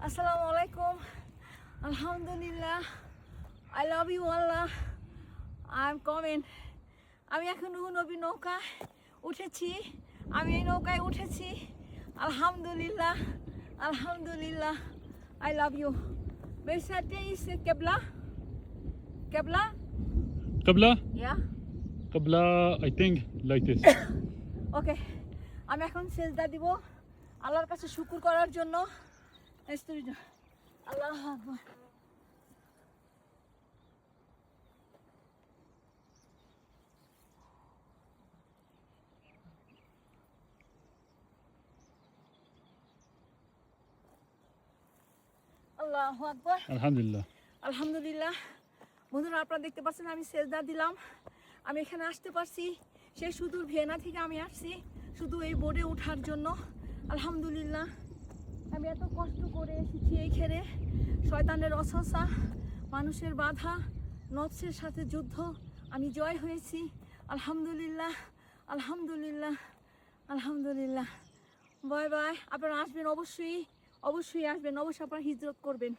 আসসালামু আলাইকুম। আলহামদুলিল্লাহ। I love you Allah. I am কমেন। আমি এখন নবী নৌকায় উঠেছি। আমি এই নৌকায় উঠেছি। আলহামদুলিল্লাহ, আলহামদুলিল্লাহ। I love you. বেসাতে ইস কেবলা কেবলা Qibla? Yeah Qibla, I think like this. ওকে। আমি এখন সেজদা দিব আল্লাহর কাছে শুকর করার জন্য। আল্লাহ আকবার। আল্লাহু আকবার। Alhamdulillah. আলহামদুলিল্লাহ। বন্ধুরা, আপনারা দেখতে পাচ্ছেন আমি সেজদা দিলাম। আমি এখানে আসতে পারছি, সেই সুদূর ভিয়েনা থেকে আমি আসছি শুধু এই বোর্ডে ওঠার জন্য। আলহামদুলিল্লাহ। আমি এত কষ্ট করে এসেছি এইখানে। শয়তানের অসহসা, মানুষের বাধা, নফসের সাথে যুদ্ধ, আমি জয় হয়েছি। আলহামদুলিল্লাহ, আলহামদুলিল্লাহ, আলহামদুলিল্লাহ। Bye bye. আপনারা আসবেন, অবশ্যই অবশ্যই আসবেন, অবশ্যই আপনারা হিজরত করবেন।